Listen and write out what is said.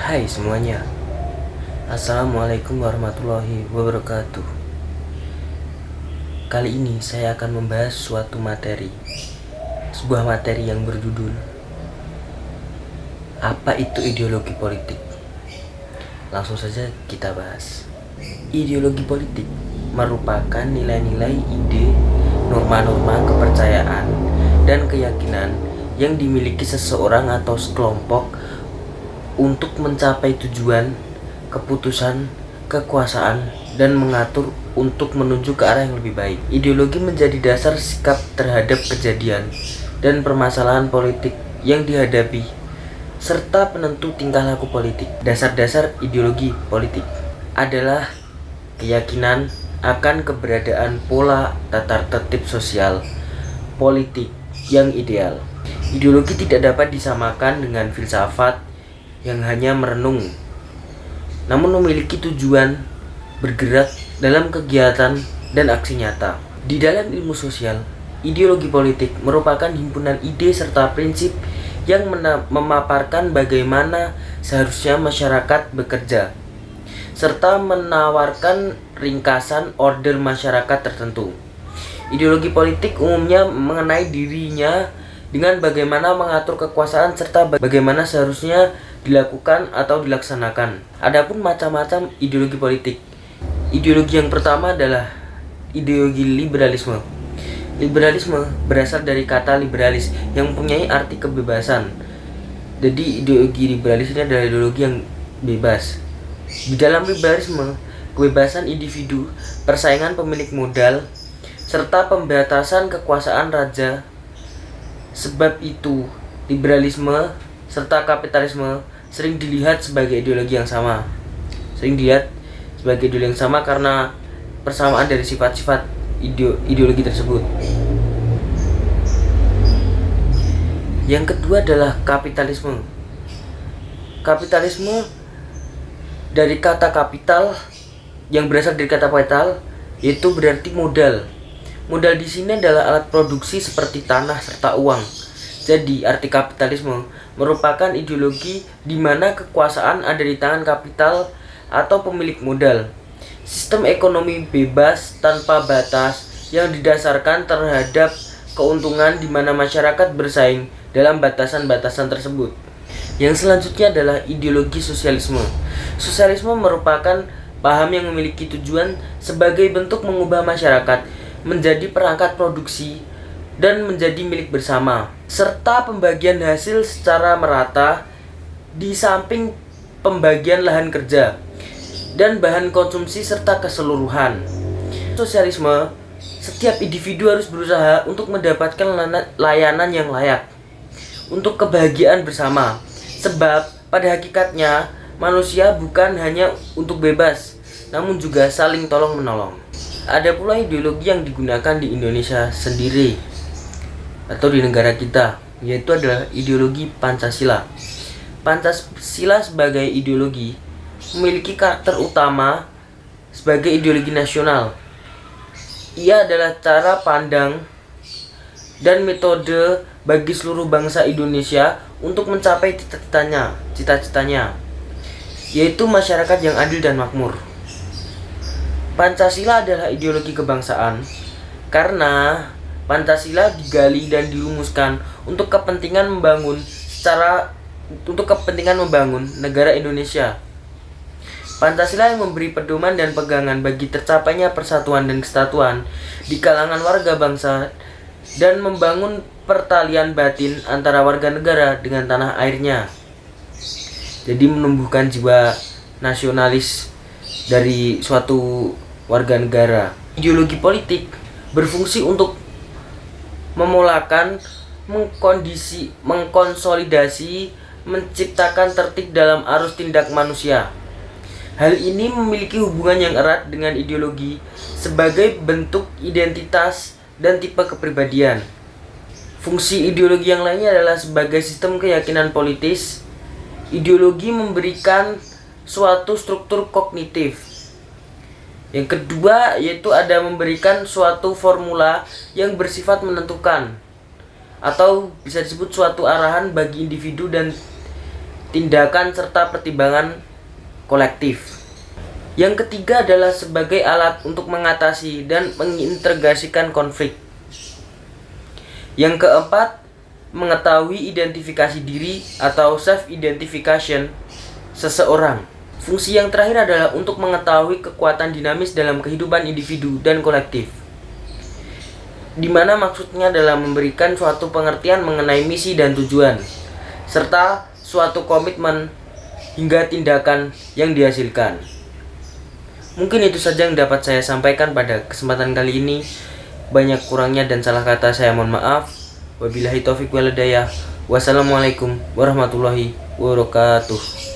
Hai semuanya, Assalamualaikum warahmatullahi wabarakatuh. Kali ini saya akan membahas sebuah materi yang berjudul Apa itu ideologi politik? Langsung saja kita bahas. Ideologi politik merupakan nilai-nilai, ide, norma-norma, kepercayaan, dan keyakinan yang dimiliki seseorang atau sekelompok untuk mencapai tujuan, keputusan, kekuasaan, dan mengatur untuk menuju ke arah yang lebih baik. Ideologi menjadi dasar sikap terhadap kejadian dan permasalahan politik yang dihadapi, serta penentu tingkah laku politik. Dasar-dasar ideologi politik adalah keyakinan akan keberadaan pola tata tertib sosial politik yang ideal. Ideologi tidak dapat disamakan dengan filsafat yang hanya merenung, namun memiliki tujuan bergerak dalam kegiatan dan aksi nyata. Di dalam ilmu sosial, ideologi politik merupakan himpunan ide serta prinsip yang memaparkan bagaimana seharusnya masyarakat bekerja, serta menawarkan ringkasan order masyarakat tertentu. Ideologi politik umumnya mengenai dirinya dengan bagaimana mengatur kekuasaan serta bagaimana seharusnya dilakukan atau dilaksanakan. Adapun macam-macam ideologi politik. Ideologi yang pertama adalah ideologi liberalisme. Liberalisme berasal dari kata liberalis yang mempunyai arti kebebasan. Jadi ideologi liberalis ini adalah ideologi yang bebas. Di dalam liberalisme, kebebasan individu, persaingan pemilik modal, serta pembatasan kekuasaan raja. Sebab itu, liberalisme serta kapitalisme sering dilihat sebagai ideologi yang sama. Karena persamaan dari sifat-sifat ideologi tersebut. Yang kedua adalah kapitalisme. Kapitalisme dari kata kapital yang berasal dari kata kapital, yaitu berarti modal. Modal di sini adalah alat produksi seperti tanah serta uang. Jadi, arti kapitalisme merupakan ideologi di mana kekuasaan ada di tangan kapital atau pemilik modal. Sistem ekonomi bebas tanpa batas yang didasarkan terhadap keuntungan di mana masyarakat bersaing dalam batasan-batasan tersebut. Yang selanjutnya adalah ideologi sosialisme. Sosialisme merupakan paham yang memiliki tujuan sebagai bentuk mengubah masyarakat menjadi perangkat produksi dan menjadi milik bersama, serta pembagian hasil secara merata di samping pembagian lahan kerja dan bahan konsumsi serta keseluruhan. Sosialisme, setiap individu harus berusaha untuk mendapatkan layanan yang layak untuk kebahagiaan bersama, sebab pada hakikatnya manusia bukan hanya untuk bebas, namun juga saling tolong-menolong. Ada pula ideologi yang digunakan di Indonesia sendiri atau di negara kita, yaitu adalah ideologi Pancasila. Pancasila sebagai ideologi memiliki karakter utama sebagai ideologi nasional. Ia adalah cara pandang dan metode bagi seluruh bangsa Indonesia untuk mencapai cita-citanya, yaitu masyarakat yang adil dan makmur. Pancasila adalah ideologi kebangsaan karena Pancasila digali dan dirumuskan untuk kepentingan membangun negara Indonesia. Pancasila yang memberi pedoman dan pegangan bagi tercapainya persatuan dan kesatuan di kalangan warga bangsa dan membangun pertalian batin antara warga negara dengan tanah airnya. Jadi menumbuhkan jiwa nasionalis dari suatu warga negara. Ideologi politik berfungsi untuk memulakan, mengkonsolidasi, menciptakan tertib dalam arus tindak manusia. Hal ini memiliki hubungan yang erat dengan ideologi sebagai bentuk identitas dan tipe kepribadian. Fungsi ideologi yang lainnya adalah sebagai sistem keyakinan politis. Ideologi memberikan suatu struktur kognitif. Yang kedua yaitu ada memberikan suatu formula yang bersifat menentukan atau bisa disebut suatu arahan bagi individu dan tindakan serta pertimbangan kolektif. Yang ketiga adalah sebagai alat untuk mengatasi dan mengintegrasikan konflik. Yang keempat, mengetahui identifikasi diri atau self-identification seseorang. Fungsi yang terakhir adalah untuk mengetahui kekuatan dinamis dalam kehidupan individu dan kolektif, di mana maksudnya adalah memberikan suatu pengertian mengenai misi dan tujuan, serta suatu komitmen hingga tindakan yang dihasilkan. Mungkin itu saja yang dapat saya sampaikan pada kesempatan kali ini. Banyak kurangnya dan salah kata saya mohon maaf. Wabillahi taufiq wal hidayah. Wassalamualaikum warahmatullahi wabarakatuh.